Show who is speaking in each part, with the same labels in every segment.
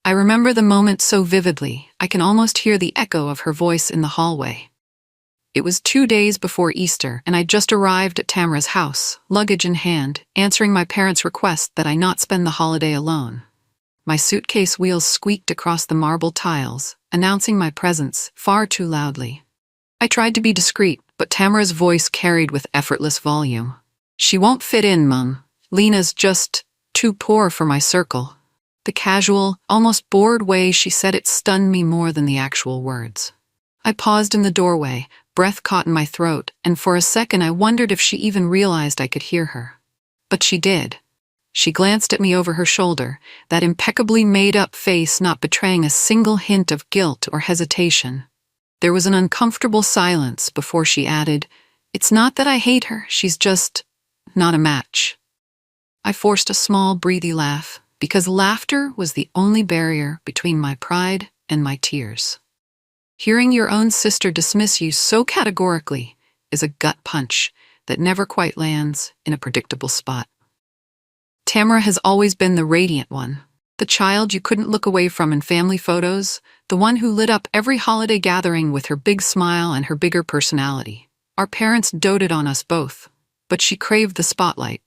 Speaker 1: I remember the moment so vividly, I can almost hear the echo of her voice in the hallway. It was 2 days before Easter, and I'd just arrived at Tamara's house, luggage in hand, answering my parents' request that I not spend the holiday alone. My suitcase wheels squeaked across the marble tiles, announcing my presence far too loudly. I tried to be discreet, but Tamara's voice carried with effortless volume. "She won't fit in, Mum. Lena's just too poor for my circle." The casual, almost bored way she said it stunned me more than the actual words. I paused in the doorway, breath caught in my throat, and for a second I wondered if she even realized I could hear her. But she did. She glanced at me over her shoulder, that impeccably made-up face not betraying a single hint of guilt or hesitation. There was an uncomfortable silence before she added, "It's not that I hate her, she's just not a match." I forced a small, breathy laugh, because laughter was the only barrier between my pride and my tears. Hearing your own sister dismiss you so categorically is a gut punch that never quite lands in a predictable spot. Tamara has always been the radiant one, the child you couldn't look away from in family photos, the one who lit up every holiday gathering with her big smile and her bigger personality. Our parents doted on us both, but she craved the spotlight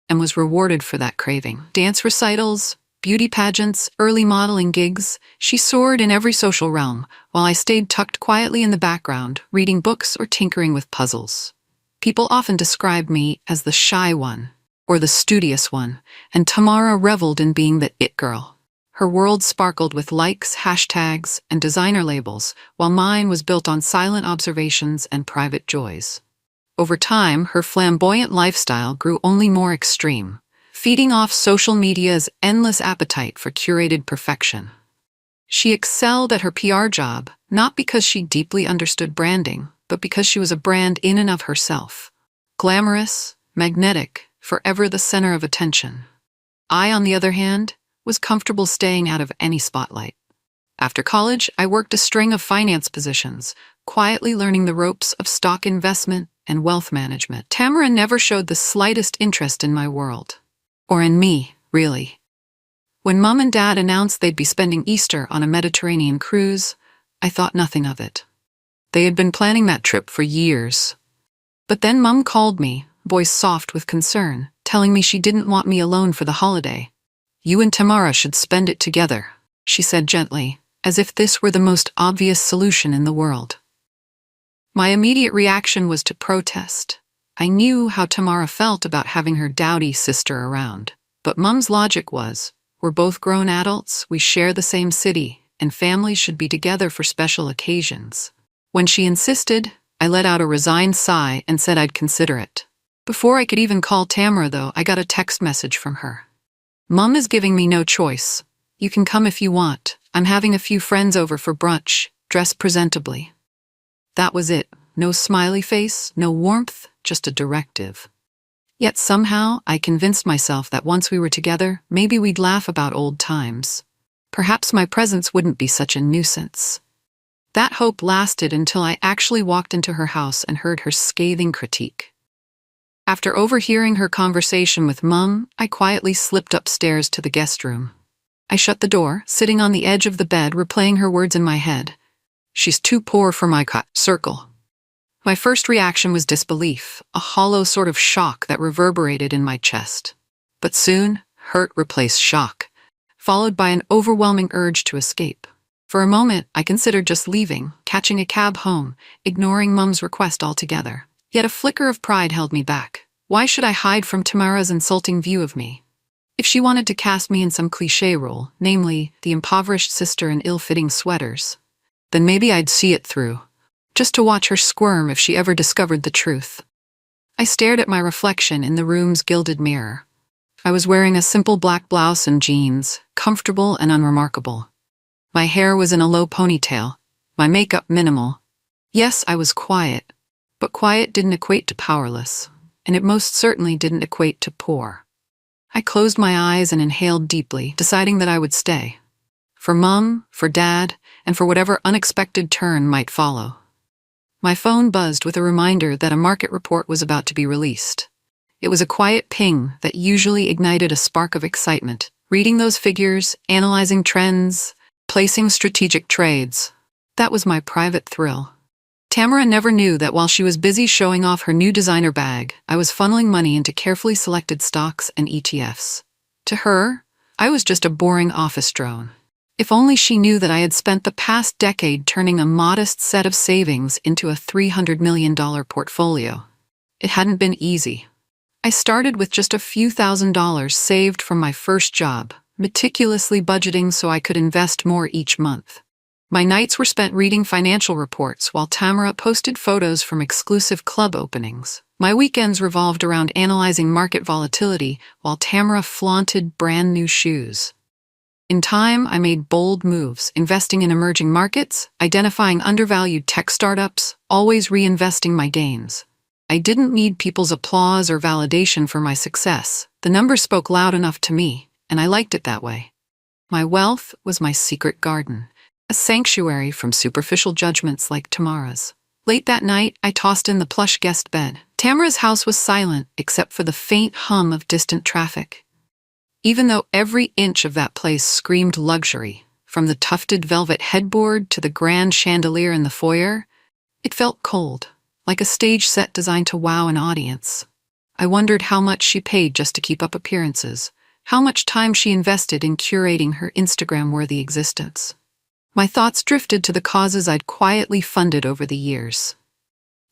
Speaker 1: and was rewarded for that craving. Dance recitals, beauty pageants, early modeling gigs, she soared in every social realm, while I stayed tucked quietly in the background, reading books or tinkering with puzzles. People often described me as the shy one, or the studious one, and Tamara reveled in being the it girl. Her world sparkled with likes, hashtags, and designer labels, while mine was built on silent observations and private joys. Over time, her flamboyant lifestyle grew only more extreme, feeding off social media's endless appetite for curated perfection. She excelled at her PR job, not because she deeply understood branding, but because she was a brand in and of herself. Glamorous, magnetic, forever the center of attention. I, on the other hand, was comfortable staying out of any spotlight. After college, I worked a string of finance positions, quietly learning the ropes of stock investment and wealth management. Tamara never showed the slightest interest in my world. Or in me, really. When Mom and Dad announced they'd be spending Easter on a Mediterranean cruise, I thought nothing of it. They had been planning that trip for years. But then Mom called me, voice soft with concern, telling me she didn't want me alone for the holiday. "You and Tamara should spend it together," she said gently, as if this were the most obvious solution in the world. My immediate reaction was to protest. I knew how Tamara felt about having her dowdy sister around. But Mum's logic was, we're both grown adults, we share the same city, and families should be together for special occasions. When she insisted, I let out a resigned sigh and said I'd consider it. Before I could even call Tamara, though, I got a text message from her. "Mum is giving me no choice. You can come if you want. I'm having a few friends over for brunch. Dress presentably." That was it. No smiley face, no warmth, just a directive. Yet somehow, I convinced myself that once we were together, maybe we'd laugh about old times. Perhaps my presence wouldn't be such a nuisance. That hope lasted until I actually walked into her house and heard her scathing critique. After overhearing her conversation with Mum, I quietly slipped upstairs to the guest room. I shut the door, sitting on the edge of the bed, replaying her words in my head. "She's too poor for my circle." My first reaction was disbelief, a hollow sort of shock that reverberated in my chest. But soon, hurt replaced shock, followed by an overwhelming urge to escape. For a moment, I considered just leaving, catching a cab home, ignoring Mum's request altogether. Yet a flicker of pride held me back. Why should I hide from Tamara's insulting view of me? If she wanted to cast me in some cliché role, namely, the impoverished sister in ill-fitting sweaters, then maybe I'd see it through, just to watch her squirm if she ever discovered the truth. I stared at my reflection in the room's gilded mirror. I was wearing a simple black blouse and jeans, comfortable and unremarkable. My hair was in a low ponytail, my makeup minimal. Yes, I was quiet, but quiet didn't equate to powerless, and it most certainly didn't equate to poor. I closed my eyes and inhaled deeply, deciding that I would stay. For Mum, for Dad, and for whatever unexpected turn might follow. My phone buzzed with a reminder that a market report was about to be released. It was a quiet ping that usually ignited a spark of excitement, Reading those figures, analyzing trends, placing strategic trades. That was my private thrill. Tamara never knew that while she was busy showing off her new designer bag, I was funneling money into carefully selected stocks and ETFs. To her, I was just a boring office drone. If only she knew that I had spent the past decade turning a modest set of savings into a $300 million portfolio. It hadn't been easy. I started with just a few $1,000s saved from my first job, meticulously budgeting so I could invest more each month. My nights were spent reading financial reports while Tamara posted photos from exclusive club openings. My weekends revolved around analyzing market volatility while Tamara flaunted brand new shoes. In time, I made bold moves, investing in emerging markets, identifying undervalued tech startups, always reinvesting my gains. I didn't need people's applause or validation for my success. The numbers spoke loud enough to me, and I liked it that way. My wealth was my secret garden, a sanctuary from superficial judgments like Tamara's. Late that night, I tossed in the plush guest bed. Tamara's house was silent except for the faint hum of distant traffic. Even though every inch of that place screamed luxury, from the tufted velvet headboard to the grand chandelier in the foyer, it felt cold, like a stage set designed to wow an audience. I wondered how much she paid just to keep up appearances, how much time she invested in curating her Instagram-worthy existence. My thoughts drifted to the causes I'd quietly funded over the years.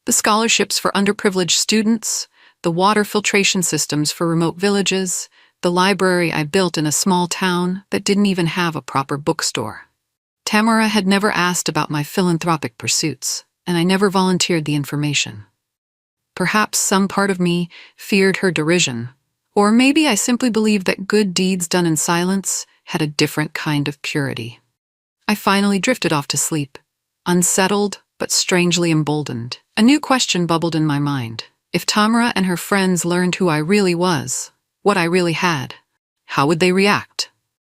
Speaker 1: The scholarships for underprivileged students, the water filtration systems for remote villages, the library I built in a small town that didn't even have a proper bookstore. Tamara had never asked about my philanthropic pursuits, and I never volunteered the information. Perhaps some part of me feared her derision, or maybe I simply believed that good deeds done in silence had a different kind of purity. I finally drifted off to sleep, unsettled but strangely emboldened. A new question bubbled in my mind. If Tamara and her friends learned who I really was, what I really had, how would they react?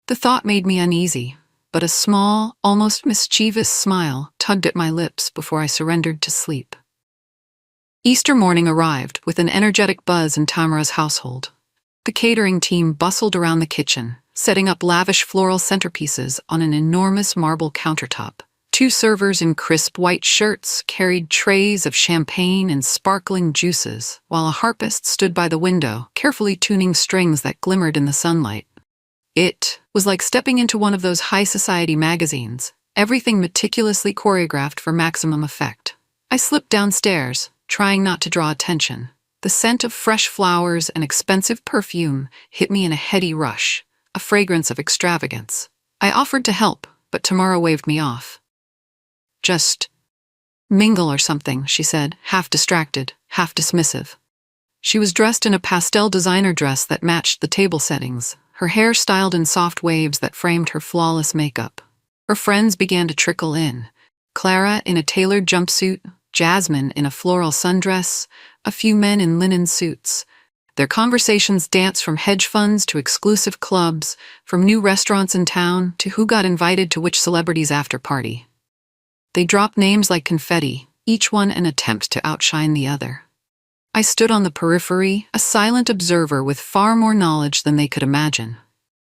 Speaker 1: The thought made me uneasy, but a small, almost mischievous smile tugged at my lips before I surrendered to sleep. Easter morning arrived with an energetic buzz in Tamara's household. The catering team bustled around the kitchen, setting up lavish floral centerpieces on an enormous marble countertop. Two servers in crisp white shirts carried trays of champagne and sparkling juices, while a harpist stood by the window, carefully tuning strings that glimmered in the sunlight. It was like stepping into one of those high society magazines, everything meticulously choreographed for maximum effect. I slipped downstairs, trying not to draw attention. The scent of fresh flowers and expensive perfume hit me in a heady rush, a fragrance of extravagance. I offered to help, but Tamara waved me off. Just mingle or something, she said, half distracted, half dismissive. She was dressed in a pastel designer dress that matched the table settings, her hair styled in soft waves that framed her flawless makeup. Her friends began to trickle in. Clara in a tailored jumpsuit, Jasmine in a floral sundress, a few men in linen suits. Their conversations danced from hedge funds to exclusive clubs, from new restaurants in town to who got invited to which celebrity's after-party. They dropped names like confetti, each one an attempt to outshine the other. I stood on the periphery, a silent observer with far more knowledge than they could imagine.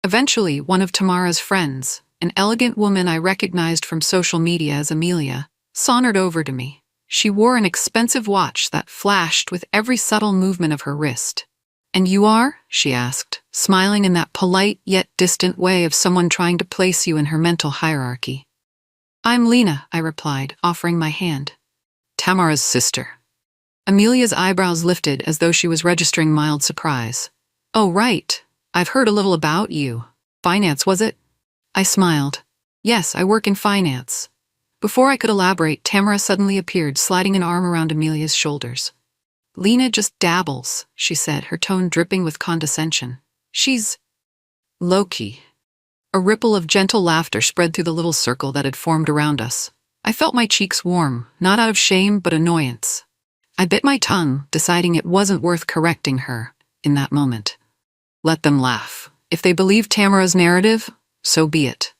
Speaker 1: Eventually, one of Tamara's friends, an elegant woman I recognized from social media as Amelia, sauntered over to me. She wore an expensive watch that flashed with every subtle movement of her wrist. "And you are?" she asked, smiling in that polite yet distant way of someone trying to place you in her mental hierarchy. "I'm Lena," I replied, offering my hand. "Tamara's sister." Amelia's eyebrows lifted as though she was registering mild surprise. "Oh, right. I've heard a little about you. Finance, was it?" I smiled. "Yes, I work in finance." Before I could elaborate, Tamara suddenly appeared, sliding an arm around Amelia's shoulders. "Lena just dabbles," she said, her tone dripping with condescension. "She's low-key." A ripple of gentle laughter spread through the little circle that had formed around us. I felt my cheeks warm, not out of shame but annoyance. I bit my tongue, deciding it wasn't worth correcting her in that moment. Let them laugh. If they believed Tamara's narrative, so be it.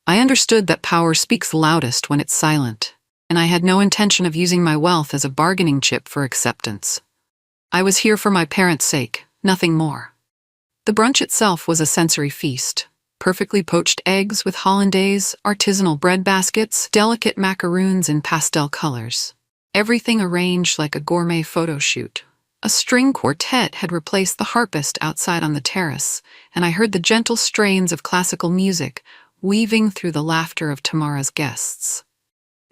Speaker 1: I understood that power speaks loudest when it's silent, and I had no intention of using my wealth as a bargaining chip for acceptance. I was here for my parents' sake, nothing more. The brunch itself was a sensory feast. Perfectly poached eggs with hollandaise, artisanal bread baskets, delicate macaroons in pastel colors. Everything arranged like a gourmet photo shoot. A string quartet had replaced the harpist outside on the terrace, and I heard the gentle strains of classical music weaving through the laughter of Tamara's guests.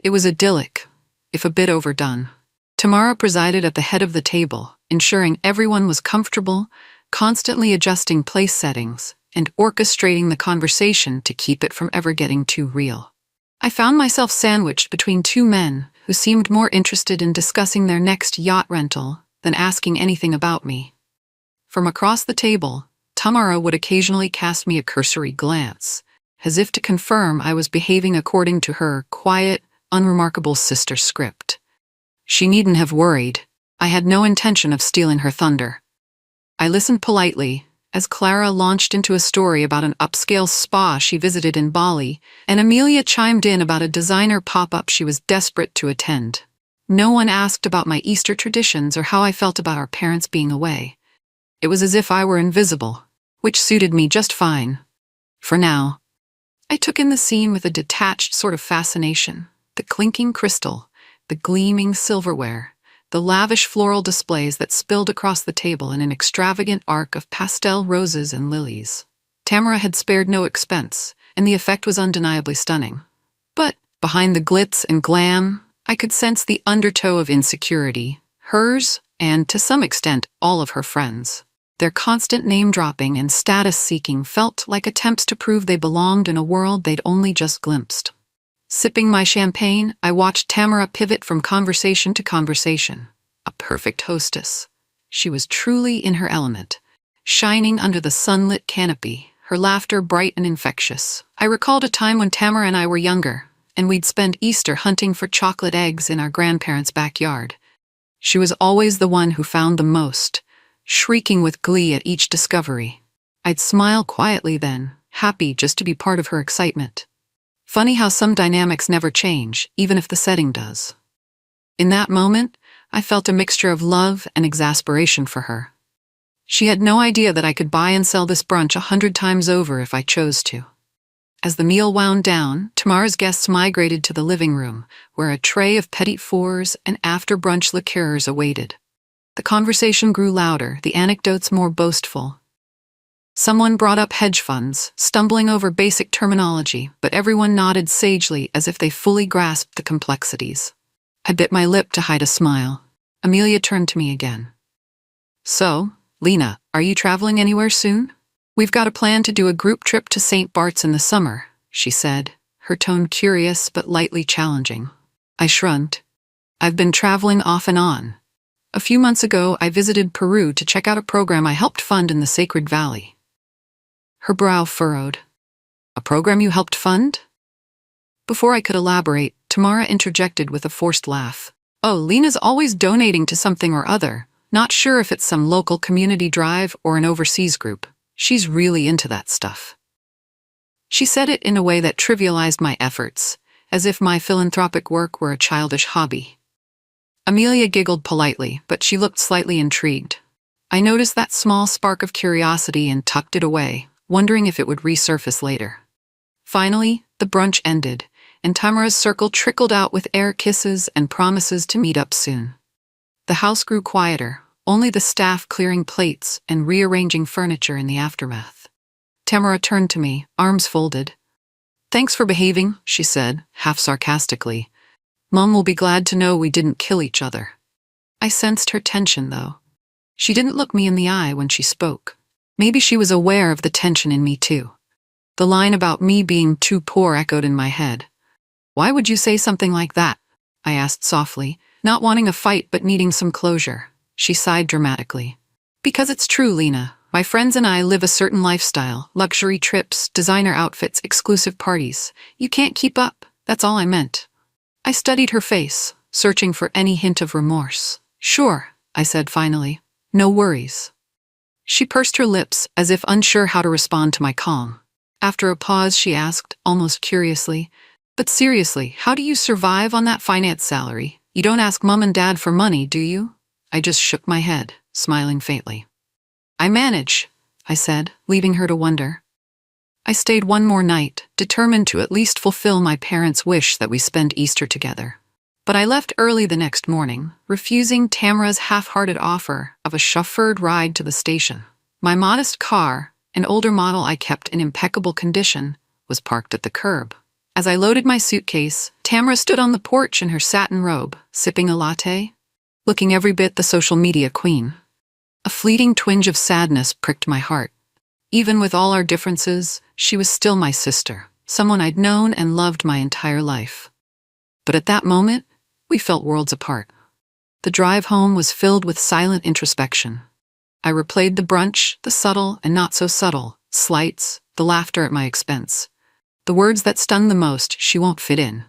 Speaker 1: It was idyllic, if a bit overdone. Tamara presided at the head of the table, ensuring everyone was comfortable, constantly adjusting place settings, and orchestrating the conversation to keep it from ever getting too real. I found myself sandwiched between two men who seemed more interested in discussing their next yacht rental than asking anything about me. From across the table, Tamara would occasionally cast me a cursory glance, as if to confirm I was behaving according to her quiet, unremarkable sister script. She needn't have worried. I had no intention of stealing her thunder. I listened politely as Clara launched into a story about an upscale spa she visited in Bali, and Amelia chimed in about a designer pop-up she was desperate to attend. No one asked about my Easter traditions or how I felt about our parents being away. It was as if I were invisible, which suited me just fine. For now. I took in the scene with a detached sort of fascination. The clinking crystal, the gleaming silverware, the lavish floral displays that spilled across the table in an extravagant arc of pastel roses and lilies. Tamara had spared no expense, and the effect was undeniably stunning. But behind the glitz and glam, I could sense the undertow of insecurity, hers, and to some extent, all of her friends. Their constant name-dropping and status-seeking felt like attempts to prove they belonged in a world they'd only just glimpsed. Sipping my champagne, I watched Tamara pivot from conversation to conversation. A perfect hostess. She was truly in her element, shining under the sunlit canopy, her laughter bright and infectious. I recalled a time when Tamara and I were younger, and we'd spend Easter hunting for chocolate eggs in our grandparents' backyard. She was always the one who found them most, shrieking with glee at each discovery. I'd smile quietly then, happy just to be part of her excitement. Funny how some dynamics never change, even if the setting does. In that moment, I felt a mixture of love and exasperation for her. She had no idea that I could buy and sell this brunch 100 times over if I chose to. As the meal wound down, Tamara's guests migrated to the living room, where a tray of petit fours and after-brunch liqueurs awaited. The conversation grew louder, the anecdotes more boastful. Someone brought up hedge funds, stumbling over basic terminology, but everyone nodded sagely as if they fully grasped the complexities. I bit my lip to hide a smile. Amelia turned to me again. "So, Lena, are you traveling anywhere soon? We've got a plan to do a group trip to St. Bart's in the summer," she said, her tone curious but lightly challenging. I shrugged. "I've been traveling off and on. A few months ago, I visited Peru to check out a program I helped fund in the Sacred Valley." Her brow furrowed. "A program you helped fund?" Before I could elaborate, Tamara interjected with a forced laugh. "Oh, Lena's always donating to something or other. Not sure if it's some local community drive or an overseas group. She's really into that stuff." She said it in a way that trivialized my efforts, as if my philanthropic work were a childish hobby. Amelia giggled politely, but she looked slightly intrigued. I noticed that small spark of curiosity and tucked it away, wondering if it would resurface later. Finally, the brunch ended, and Tamara's circle trickled out with air kisses and promises to meet up soon. The house grew quieter, only the staff clearing plates and rearranging furniture in the aftermath. Tamara turned to me, arms folded. "Thanks for behaving," she said, half sarcastically. "Mom will be glad to know we didn't kill each other." I sensed her tension, though. She didn't look me in the eye when she spoke. Maybe she was aware of the tension in me, too. The line about me being too poor echoed in my head. "Why would you say something like that?" I asked softly, not wanting a fight but needing some closure. She sighed dramatically. "Because it's true, Lena. My friends and I live a certain lifestyle, luxury trips, designer outfits, exclusive parties. You can't keep up. That's all I meant." I studied her face, searching for any hint of remorse. "Sure," I said finally. "No worries." She pursed her lips as if unsure how to respond to my calm. After a pause, she asked, almost curiously, "But seriously, how do you survive on that finance salary? You don't ask Mom and Dad for money, do you?" I just shook my head, smiling faintly. "I manage. I said, leaving her to wonder. I stayed one more night, determined to at least fulfill my parents' wish that we spend Easter together. But I left early the next morning, refusing Tamara's half-hearted offer of a chauffeured ride to the station. My modest car, an older model I kept in impeccable condition, was parked at the curb. As I loaded my suitcase, Tamara stood on the porch in her satin robe, sipping a latte, looking every bit the social media queen. A fleeting twinge of sadness pricked my heart. Even with all our differences, she was still my sister, someone I'd known and loved my entire life. But at that moment, we felt worlds apart. The drive home was filled with silent introspection. I replayed the brunch, the subtle and not so subtle slights, the laughter at my expense. The words that stung the most, "She won't fit in."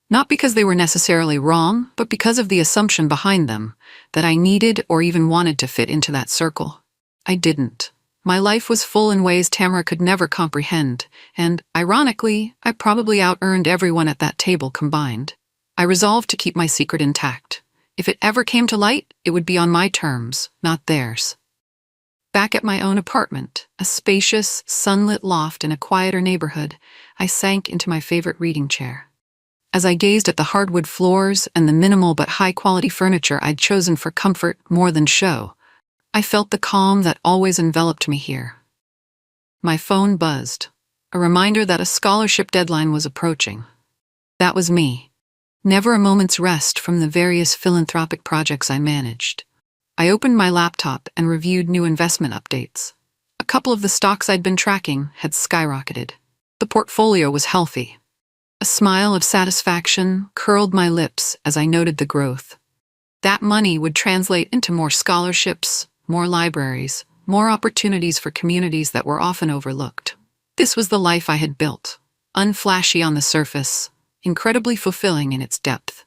Speaker 1: Not because they were necessarily wrong, but because of the assumption behind them, that I needed or even wanted to fit into that circle. I didn't. My life was full in ways Tamara could never comprehend, and, ironically, I probably out-earned everyone at that table combined. I resolved to keep my secret intact. If it ever came to light, it would be on my terms, not theirs. Back at my own apartment, a spacious, sunlit loft in a quieter neighborhood, I sank into my favorite reading chair. As I gazed at the hardwood floors and the minimal but high-quality furniture I'd chosen for comfort more than show, I felt the calm that always enveloped me here. My phone buzzed, a reminder that a scholarship deadline was approaching. That was me. Never a moment's rest from the various philanthropic projects I managed. I opened my laptop and reviewed new investment updates. A couple of the stocks I'd been tracking had skyrocketed. The portfolio was healthy. A smile of satisfaction curled my lips as I noted the growth. That money would translate into more scholarships, more libraries, more opportunities for communities that were often overlooked. This was the life I had built, unflashy on the surface, incredibly fulfilling in its depth.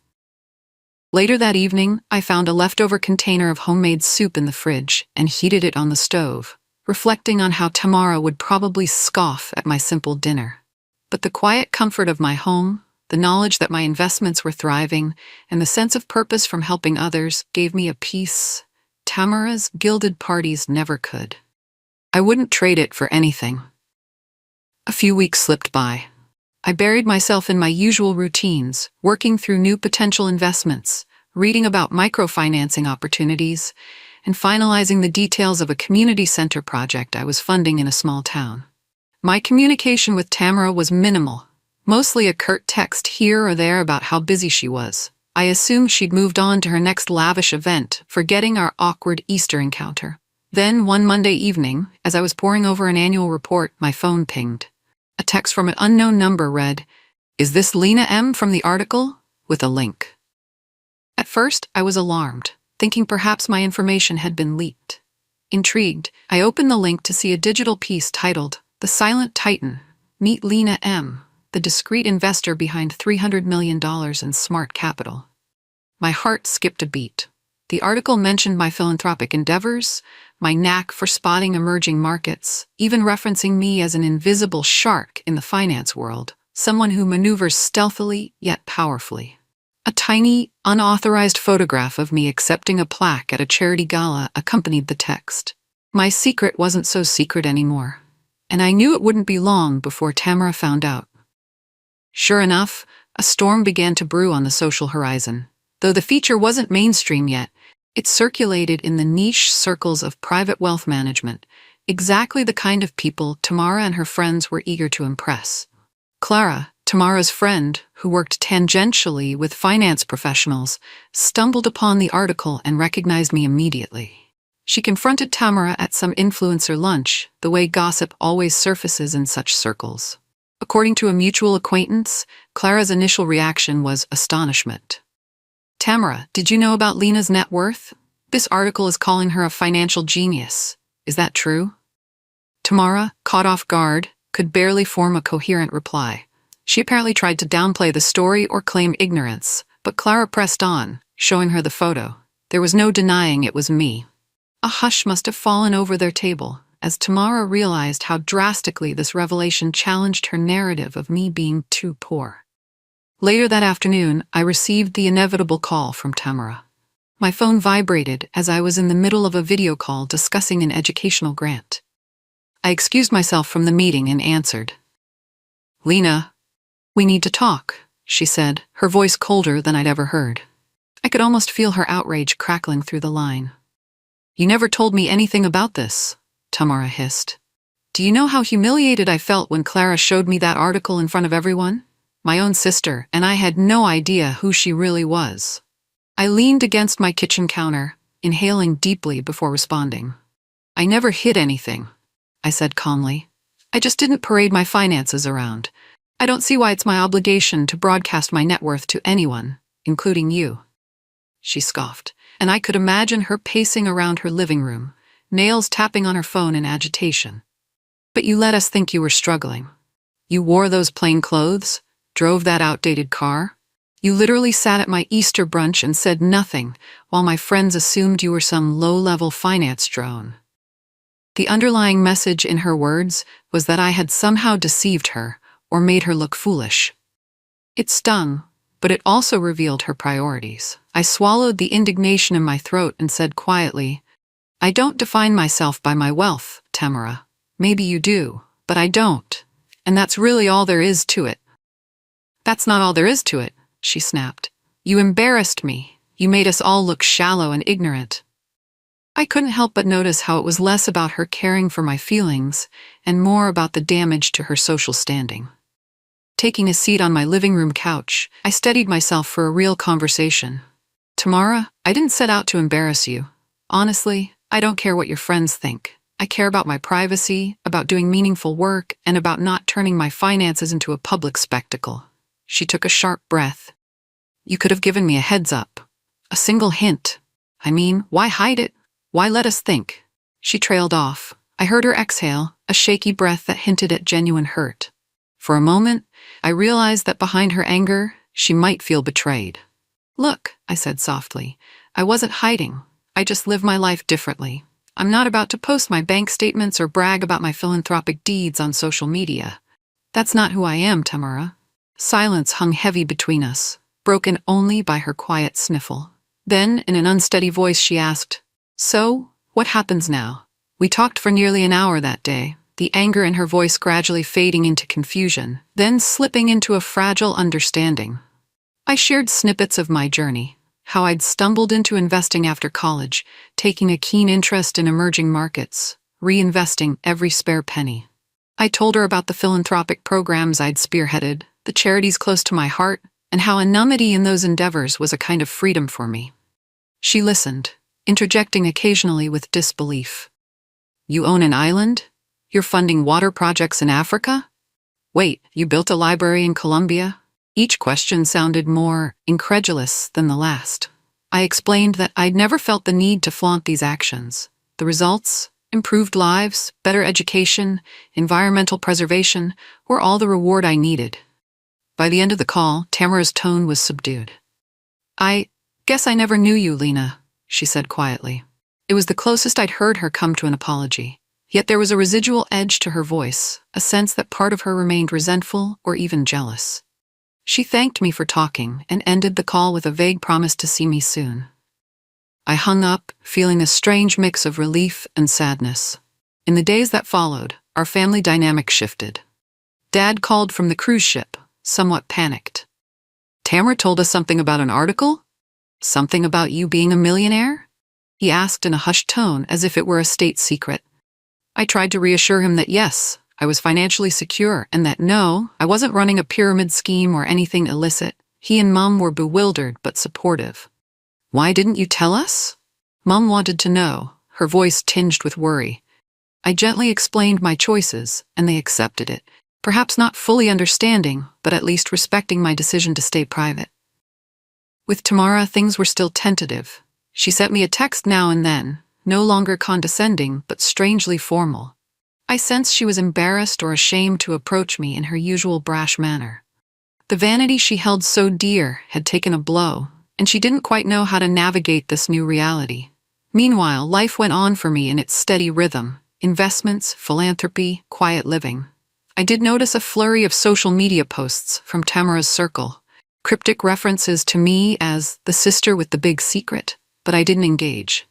Speaker 1: Later that evening, I found a leftover container of homemade soup in the fridge and heated it on the stove, reflecting on how Tamara would probably scoff at my simple dinner. But the quiet comfort of my home, the knowledge that my investments were thriving, and the sense of purpose from helping others gave me a peace Tamara's gilded parties never could. I wouldn't trade it for anything. A few weeks slipped by. I buried myself in my usual routines, working through new potential investments, reading about microfinancing opportunities, and finalizing the details of a community center project I was funding in a small town. My communication with Tamara was minimal, mostly a curt text here or there about how busy she was. I assumed she'd moved on to her next lavish event, forgetting our awkward Easter encounter. Then, one Monday evening, as I was poring over an annual report, my phone pinged. A text from an unknown number read, "Is this Lena M. from the article?" with a link. At first, I was alarmed, thinking perhaps my information had been leaked. Intrigued, I opened the link to see a digital piece titled, "The Silent Titan, Meet Lena M., the discreet investor behind $300 million in smart capital." My heart skipped a beat. The article mentioned my philanthropic endeavors, my knack for spotting emerging markets, even referencing me as an invisible shark in the finance world, someone who maneuvers stealthily yet powerfully. A tiny, unauthorized photograph of me accepting a plaque at a charity gala accompanied the text. My secret wasn't so secret anymore, and I knew it wouldn't be long before Tamara found out. Sure enough, a storm began to brew on the social horizon. Though the feature wasn't mainstream yet, it circulated in the niche circles of private wealth management, exactly the kind of people Tamara and her friends were eager to impress. Clara, Tamara's friend, who worked tangentially with finance professionals, stumbled upon the article and recognized me immediately. She confronted Tamara at some influencer lunch, the way gossip always surfaces in such circles. According to a mutual acquaintance, Clara's initial reaction was astonishment. "Tamara, did you know about Lena's net worth? This article is calling her a financial genius. Is that true?" Tamara, caught off guard, could barely form a coherent reply. She apparently tried to downplay the story or claim ignorance, but Clara pressed on, showing her the photo. There was no denying it was me. A hush must have fallen over their table, as Tamara realized how drastically this revelation challenged her narrative of me being too poor. Later that afternoon, I received the inevitable call from Tamara. My phone vibrated as I was in the middle of a video call discussing an educational grant. I excused myself from the meeting and answered. "Lena, we need to talk," she said, her voice colder than I'd ever heard. I could almost feel her outrage crackling through the line. "You never told me anything about this," Tamara hissed. "Do you know how humiliated I felt when Clara showed me that article in front of everyone? My own sister, and I had no idea who she really was." I leaned against my kitchen counter, inhaling deeply before responding. "I never hid anything," I said calmly. "I just didn't parade my finances around. I don't see why it's my obligation to broadcast my net worth to anyone, including you." She scoffed, and I could imagine her pacing around her living room, nails tapping on her phone in agitation. "But you let us think you were struggling. You wore those plain clothes, drove that outdated car. You literally sat at my Easter brunch and said nothing, while my friends assumed you were some low-level finance drone." The underlying message in her words was that I had somehow deceived her or made her look foolish. It stung, but it also revealed her priorities. I swallowed the indignation in my throat and said quietly, "I don't define myself by my wealth, Tamara. Maybe you do, but I don't. And that's really all there is to it." "That's not all there is to it," she snapped. "You embarrassed me. You made us all look shallow and ignorant." I couldn't help but notice how it was less about her caring for my feelings and more about the damage to her social standing. Taking a seat on my living room couch, I steadied myself for a real conversation. "Tamara, I didn't set out to embarrass you. Honestly, I don't care what your friends think. I care about my privacy, about doing meaningful work, and about not turning my finances into a public spectacle." She took a sharp breath. "You could have given me a heads up. A single hint. I mean, why hide it? Why let us think?" She trailed off. I heard her exhale, a shaky breath that hinted at genuine hurt. For a moment, I realized that behind her anger, she might feel betrayed. "Look," I said softly, "I wasn't hiding. I just live my life differently. I'm not about to post my bank statements or brag about my philanthropic deeds on social media. That's not who I am, Tamara." Silence hung heavy between us, broken only by her quiet sniffle. Then, in an unsteady voice, she asked, "So, what happens now?" We talked for nearly an hour that day, the anger in her voice gradually fading into confusion, then slipping into a fragile understanding. I shared snippets of my journey, how I'd stumbled into investing after college, taking a keen interest in emerging markets, reinvesting every spare penny. I told her about the philanthropic programs I'd spearheaded, the charities close to my heart, and how anonymity in those endeavors was a kind of freedom for me. She listened, interjecting occasionally with disbelief. "You own an island? You're funding water projects in Africa? Wait, you built a library in Colombia?" Each question sounded more incredulous than the last. I explained that I'd never felt the need to flaunt these actions. The results, improved lives, better education, environmental preservation, were all the reward I needed. By the end of the call, Tamara's tone was subdued. "I guess I never knew you, Lena," she said quietly. It was the closest I'd heard her come to an apology. Yet there was a residual edge to her voice, a sense that part of her remained resentful or even jealous. She thanked me for talking and ended the call with a vague promise to see me soon. I hung up, feeling a strange mix of relief and sadness. In the days that followed, our family dynamic shifted. Dad called from the cruise ship, somewhat panicked. "Tamara told us something about an article? Something about you being a millionaire?" He asked in a hushed tone as if it were a state secret. I tried to reassure him that yes, I was financially secure and that no, I wasn't running a pyramid scheme or anything illicit. He and Mom were bewildered but supportive. "Why didn't you tell us?" Mom wanted to know, her voice tinged with worry. I gently explained my choices, and they accepted it, perhaps not fully understanding, but at least respecting my decision to stay private. With Tamara, things were still tentative. She sent me a text now and then, no longer condescending, but strangely formal. I sensed she was embarrassed or ashamed to approach me in her usual brash manner. The vanity she held so dear had taken a blow, and she didn't quite know how to navigate this new reality. Meanwhile, life went on for me in its steady rhythm: investments, philanthropy, quiet living. I did notice a flurry of social media posts from Tamara's circle, cryptic references to me as the sister with the big secret, but I didn't engage.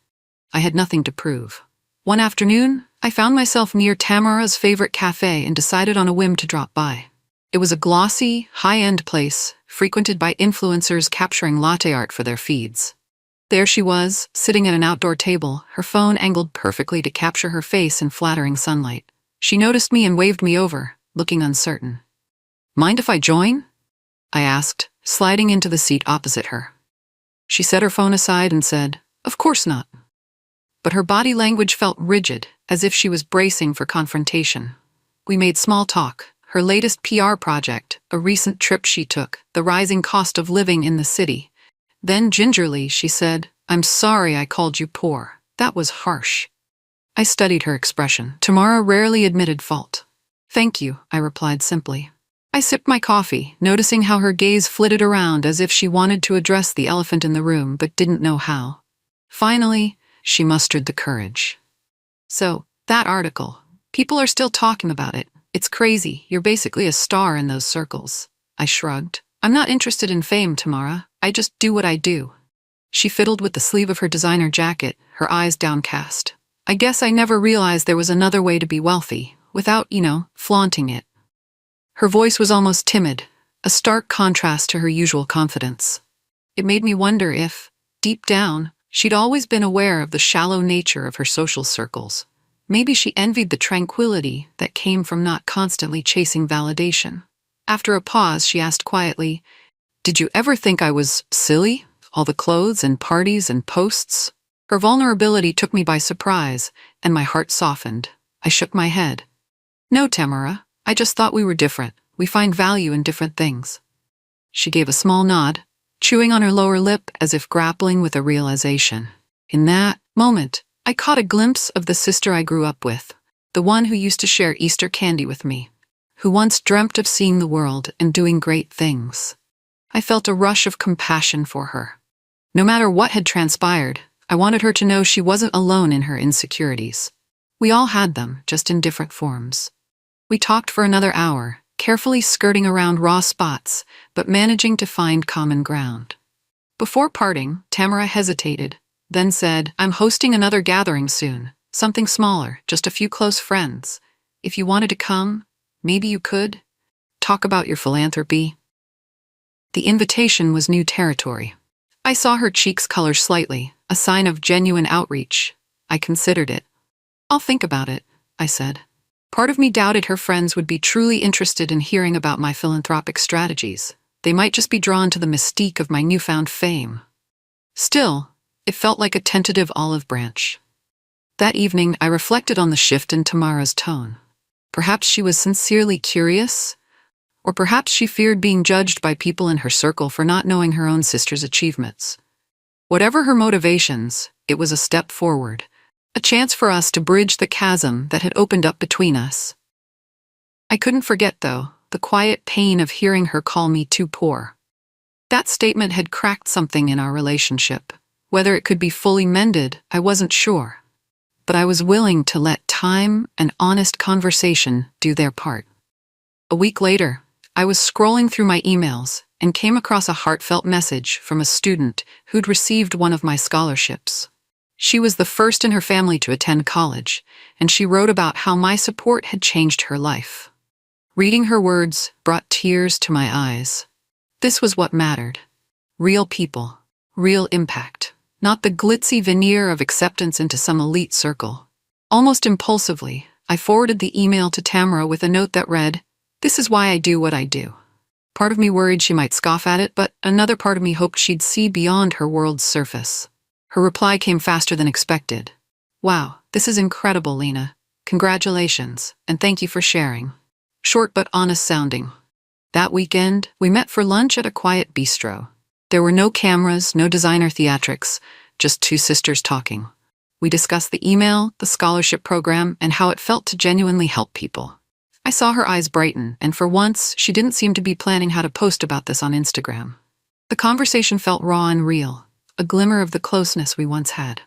Speaker 1: I had nothing to prove. One afternoon, I found myself near Tamara's favorite cafe and decided on a whim to drop by. It was a glossy, high-end place, frequented by influencers capturing latte art for their feeds. There she was, sitting at an outdoor table, her phone angled perfectly to capture her face in flattering sunlight. She noticed me and waved me over, looking uncertain. "Mind if I join?" I asked, sliding into the seat opposite her. She set her phone aside and said, "Of course not." But her body language felt rigid, as if she was bracing for confrontation. We made small talk, her latest PR project, a recent trip she took, the rising cost of living in the city. Then gingerly she said, "I'm sorry I called you poor. That was harsh." I studied her expression. Tamara rarely admitted fault. "Thank you," I replied simply. I sipped my coffee, noticing how her gaze flitted around as if she wanted to address the elephant in the room but didn't know how. Finally, she mustered the courage. "So, that article. People are still talking about it. It's crazy. You're basically a star in those circles." I shrugged. "I'm not interested in fame, Tamara. I just do what I do." She fiddled with the sleeve of her designer jacket, her eyes downcast. "I guess I never realized there was another way to be wealthy, without, flaunting it." Her voice was almost timid, a stark contrast to her usual confidence. It made me wonder if, deep down, she'd always been aware of the shallow nature of her social circles. Maybe she envied the tranquility that came from not constantly chasing validation. After a pause, she asked quietly, "Did you ever think I was silly? All the clothes and parties and posts?" Her vulnerability took me by surprise, and my heart softened. I shook my head. "No, Tamara, I just thought we were different. We find value in different things." She gave a small nod, chewing on her lower lip as if grappling with a realization. In that moment, I caught a glimpse of the sister I grew up with, the one who used to share Easter candy with me, who once dreamt of seeing the world and doing great things. I felt a rush of compassion for her. No matter what had transpired, I wanted her to know she wasn't alone in her insecurities. We all had them, just in different forms. We talked for another hour, carefully skirting around raw spots, but managing to find common ground. Before parting, Tamara hesitated, then said, "I'm hosting another gathering soon, something smaller, just a few close friends. If you wanted to come, maybe you could talk about your philanthropy." The invitation was new territory. I saw her cheeks color slightly, a sign of genuine outreach. I considered it. "I'll think about it," I said. Part of me doubted her friends would be truly interested in hearing about my philanthropic strategies. They might just be drawn to the mystique of my newfound fame. Still, it felt like a tentative olive branch. That evening, I reflected on the shift in Tamara's tone. Perhaps she was sincerely curious, or perhaps she feared being judged by people in her circle for not knowing her own sister's achievements. Whatever her motivations, it was a step forward, a chance for us to bridge the chasm that had opened up between us. I couldn't forget, though, the quiet pain of hearing her call me too poor. That statement had cracked something in our relationship. Whether it could be fully mended, I wasn't sure. But I was willing to let time and honest conversation do their part. A week later, I was scrolling through my emails and came across a heartfelt message from a student who'd received one of my scholarships. She was the first in her family to attend college, and she wrote about how my support had changed her life. Reading her words brought tears to my eyes. This was what mattered. Real people, real impact, not the glitzy veneer of acceptance into some elite circle. Almost impulsively, I forwarded the email to Tamara with a note that read, "This is why I do what I do." Part of me worried she might scoff at it, but another part of me hoped she'd see beyond her world's surface. Her reply came faster than expected. "Wow, this is incredible, Lena. Congratulations, and thank you for sharing." Short but honest sounding. That weekend, we met for lunch at a quiet bistro. There were no cameras, no designer theatrics, just two sisters talking. We discussed the email, the scholarship program, and how it felt to genuinely help people. I saw her eyes brighten, and for once, she didn't seem to be planning how to post about this on Instagram. The conversation felt raw and real, a glimmer of the closeness we once had.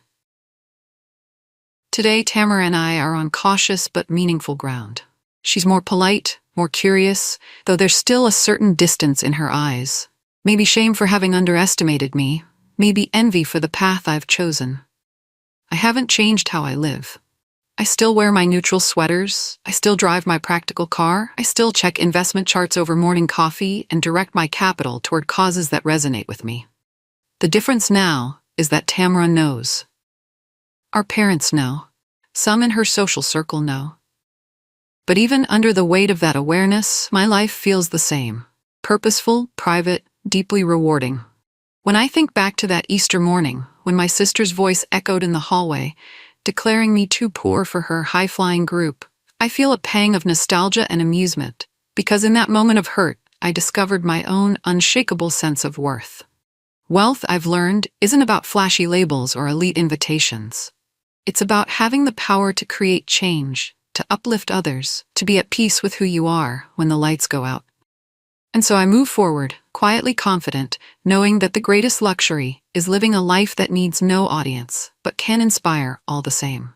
Speaker 1: Today, Tamara and I are on cautious but meaningful ground. She's more polite, more curious, though there's still a certain distance in her eyes. Maybe shame for having underestimated me, maybe envy for the path I've chosen. I haven't changed how I live. I still wear my neutral sweaters, I still drive my practical car, I still check investment charts over morning coffee and direct my capital toward causes that resonate with me. The difference now is that Tamara knows. Our parents know. Some in her social circle know. But even under the weight of that awareness, my life feels the same. Purposeful, private, deeply rewarding. When I think back to that Easter morning, when my sister's voice echoed in the hallway, declaring me too poor for her high-flying group, I feel a pang of nostalgia and amusement, because in that moment of hurt, I discovered my own unshakable sense of worth. Wealth, I've learned, isn't about flashy labels or elite invitations. It's about having the power to create change, to uplift others, to be at peace with who you are when the lights go out. And so I move forward, quietly confident, knowing that the greatest luxury is living a life that needs no audience, but can inspire all the same.